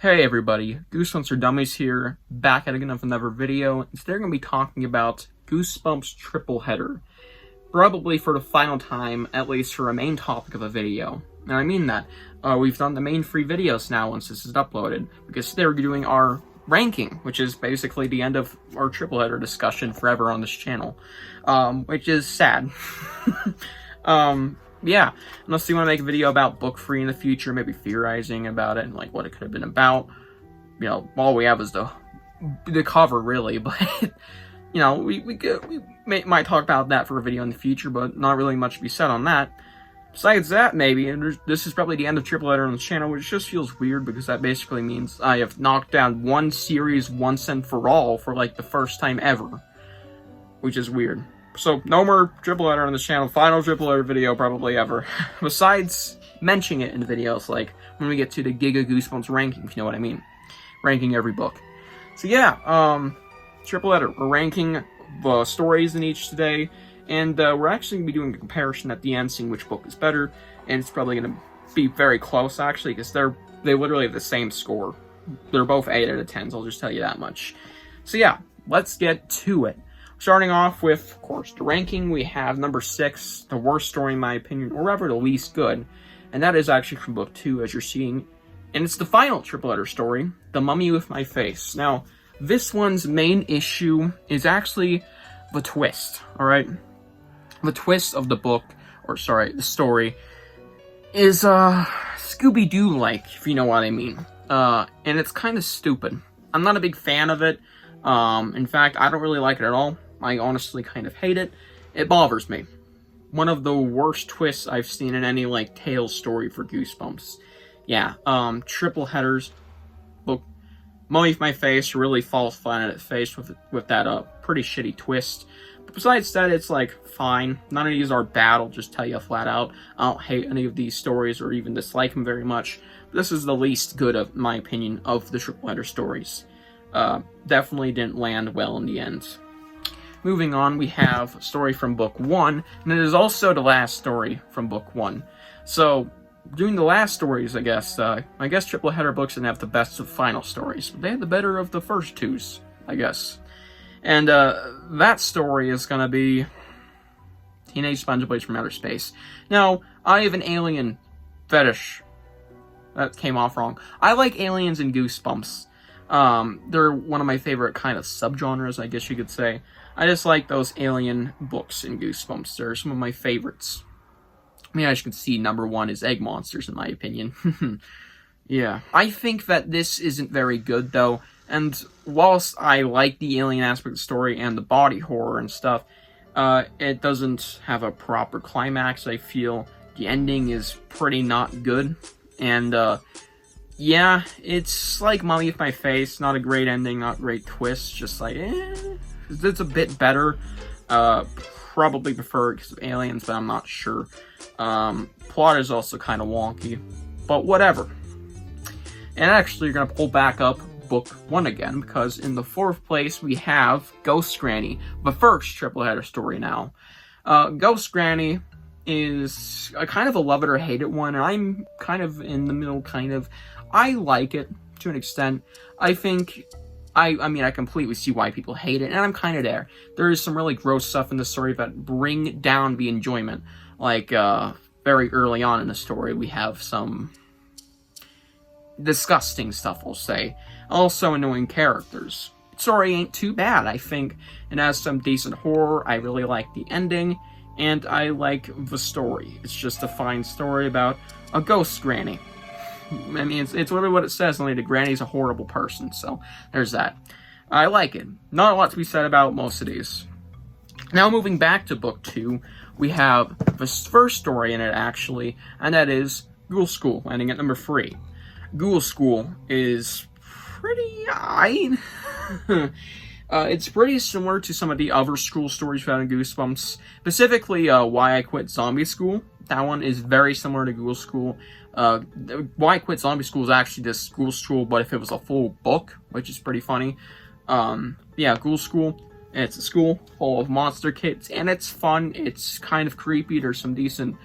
Hey everybody, Goosebumps for Dummies here, back at again with another video. Today we're going to be talking about Goosebumps triple header, probably for the final time, at least for a main topic of a video. And I mean that. We've done the main 3 videos now once this is uploaded, because today we're doing our ranking, which is basically the end of our triple header discussion forever on this channel, which is sad. Yeah, unless you want to make a video about book 3 in the future, maybe theorizing about it and like what it could have been about. You know, all we have is the cover really, but you know, we might talk about that for a video in the future, but not really much to be said on that. Besides that, maybe, and this is probably the end of triple header on the channel, which just feels weird because that basically means I have knocked down one series once and for all for like the first time ever, which is weird. So, no more triple header on this channel. Final triple header video probably ever. Besides mentioning it in the videos, like when we get to the Giga Goosebumps ranking, if you know what I mean. Ranking every book. So yeah, triple header. We're ranking the stories in each today. And we're actually going to be doing a comparison at the end, seeing which book is better. And it's probably going to be very close, actually, because they literally have the same score. They're both 8 out of 10s, I'll just tell you that much. So yeah, let's get to it. Starting off with, of course, the ranking, we have number 6, the worst story in my opinion, or rather the least good, and that is actually from book 2, as you're seeing, and it's the final triple header story, The Mummy with My Face. Now, this one's main issue is actually the twist, alright? The twist of the book, or sorry, the story, is, Scooby-Doo-like, if you know what I mean. And it's kind of stupid. I'm not a big fan of it. In fact, I don't really like it at all. I honestly kind of hate it. It bothers me. One of the worst twists I've seen in any, like, Tales story for Goosebumps. Yeah, triple headers. Book Mummy with My Face really falls flat on its face with that, pretty shitty twist. But besides that, it's, like, fine. None of these are bad, I'll just tell you flat out. I don't hate any of these stories or even dislike them very much. This is the least good, of my opinion, of the triple header stories. Definitely didn't land well in the end. Moving on, we have a story from book 1, and it is also the last story from book 1. So, doing the last stories, I guess triple header books didn't have the best of final stories, but they had the better of the first 2s, I guess. And, that story is gonna be Teenage Sponge Boys from Outer Space. Now, I have an alien fetish. That came off wrong. I like aliens and Goosebumps. They're one of my favorite kind of subgenres, I guess you could say. I just like those alien books in Goosebumps. They're some of my favorites. I mean, as you can see, number 1 is Egg Monsters, in my opinion. Yeah. I think that this isn't very good, though, and whilst I like the alien aspect of the story and the body horror and stuff, it doesn't have a proper climax. I feel the ending is pretty not good, and, yeah, it's like Mummy with My Face. Not a great ending, not a great twist. Just like, it's a bit better. Probably prefer it because of aliens, but I'm not sure. Plot is also kind of wonky, but whatever. And actually, you're going to pull back up book 1 again, because in the 4th place, we have Ghost Granny, the first triple header story now. Ghost Granny is a kind of a love it or hate it one, and I'm kind of in the middle, kind of. I like it, to an extent. I think, I mean, I completely see why people hate it, and I'm kind of there. There is some really gross stuff in the story that bring down the enjoyment. Like, very early on in the story, we have some disgusting stuff, I'll say. Also, annoying characters. The story ain't too bad, I think. It has some decent horror, I really like the ending, and I like the story. It's just a fine story about a ghost granny. I mean, it's literally what it says, only the granny's a horrible person, so there's that. I like it. Not a lot to be said about most of these. Now, moving back to book 2, we have the first story in it, actually, and that is Ghoul School, ending at number 3. Ghoul School is pretty it's pretty similar to some of the other school stories found in Goosebumps, specifically Why I Quit Zombie School. That one is very similar to Ghoul School. Why I Quit Zombie School is actually this Ghoul School, but if it was a full book, which is pretty funny. Yeah, Ghoul School. It's a school full of monster kids, and it's fun. It's kind of creepy. There's some decent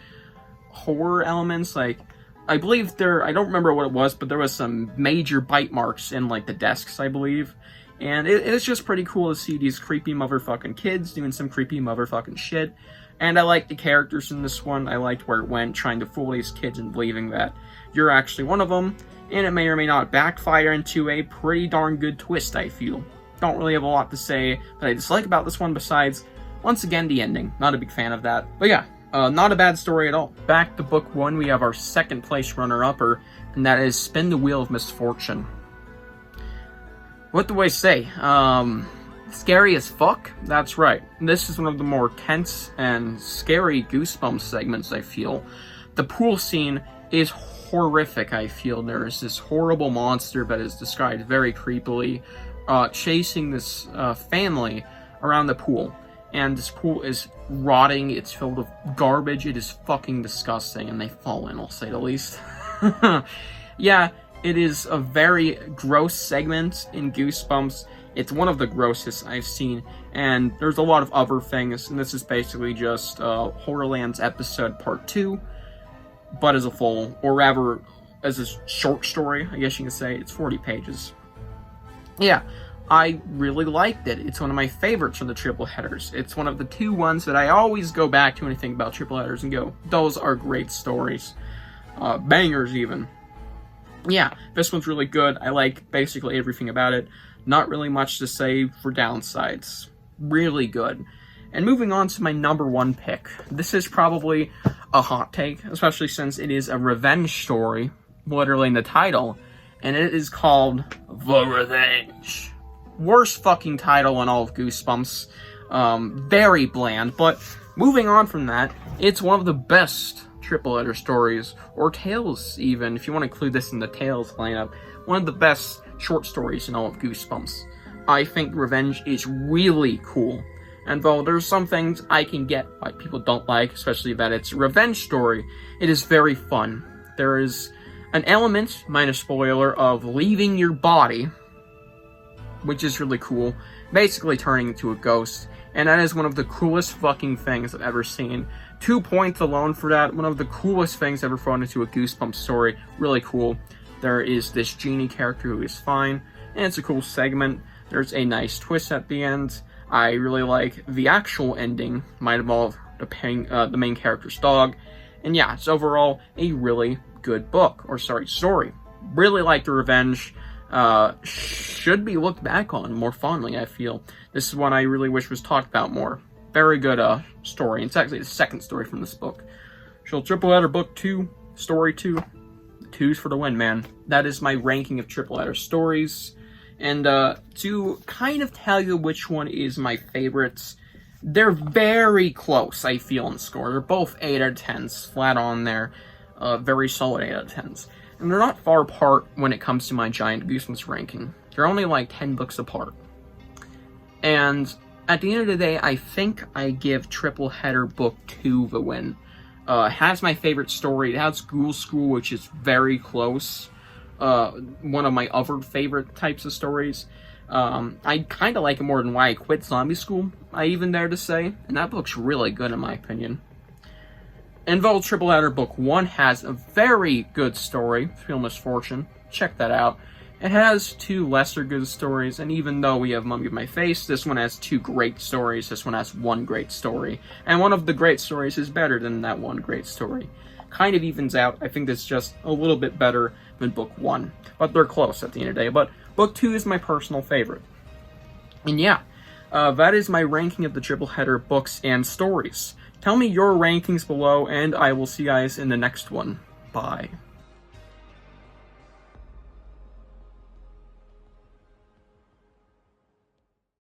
horror elements, like I believe I don't remember what it was, but there was some major bite marks in, like, the desks, I believe. And it's just pretty cool to see these creepy motherfucking kids doing some creepy motherfucking shit. And I like the characters in this one. I liked where it went, trying to fool these kids and believing that you're actually one of them. And it may or may not backfire into a pretty darn good twist, I feel. Don't really have a lot to say that I dislike about this one besides, once again, the ending. Not a big fan of that. But yeah, not a bad story at all. Back to book 1, we have our second place runner-upper, and that is Spin the Wheel of Misfortune. What do I say? Scary as fuck? That's right. This is one of the more tense and scary Goosebumps segments, I feel. The pool scene is horrific, I feel. There is this horrible monster that is described very creepily, chasing this family around the pool. And this pool is rotting, it's filled with garbage, it is fucking disgusting, and they fall in, I'll say the least. Yeah, it is a very gross segment in Goosebumps. It's one of the grossest I've seen, and there's a lot of other things, and this is basically just Horrorland's episode part 2, but as a full, or rather, as a short story, I guess you can say. It's 40 pages. Yeah, I really liked it. It's one of my favorites from the triple headers. It's one of the 2 ones that I always go back to when I think about triple headers and go, those are great stories. Bangers, even. Yeah, this one's really good. I like basically everything about it. Not really much to say for downsides. Really good. And moving on to my number 1 pick. This is probably a hot take, especially since it is a revenge story, literally in the title, and it is called The Revenge. Worst fucking title in all of Goosebumps. Very bland, but moving on from that, it's one of the best triple header stories, or tales even, if you want to include this in the tales lineup. One of the best short stories in all of Goosebumps. I think Revenge is really cool. And though there's some things I can get why people don't like, especially that it's a revenge story, it is very fun. There is an element, minor spoiler, of leaving your body, which is really cool, basically turning into a ghost, and that is one of the coolest fucking things I've ever seen. 2 points alone for that. One of the coolest things ever thrown into a Goosebumps story. Really cool. There is this genie character who is fine, and it's a cool segment. There's a nice twist at the end. I really like the actual ending, might involve the main character's dog, and yeah, it's overall a really good book, or story. Really like The Revenge. Should be looked back on more fondly, I feel. This is one I really wish was talked about more. Very good story. It's actually the second story from this book. So triple header book 2, story 2. 2's for the win, man. That is my ranking of triple header stories. And to kind of tell you which one is my favorites, they're very close, I feel, in score. They're both 8 out of 10s, flat on there. Very solid 8 out of 10s. And they're not far apart when it comes to my Giant Goosebumps ranking. They're only like 10 books apart. And at the end of the day, I think I give triple header book 2 the win. It has my favorite story. It has Ghoul School, which is very close. One of my other favorite types of stories. I kind of like it more than Why I Quit Zombie School, I even dare to say. And that book's really good in my opinion. And though triple header book 1 has a very good story, Feel Misfortune, check that out. It has 2 lesser good stories, and even though we have Mummy of My Face, this one has 2 great stories, this one has 1 great story. And one of the great stories is better than that 1 great story. Kind of evens out. I think that's just a little bit better than book 1. But they're close at the end of the day. But book 2 is my personal favorite. And yeah, that is my ranking of the triple header books and stories. Tell me your rankings below, and I will see you guys in the next one. Bye.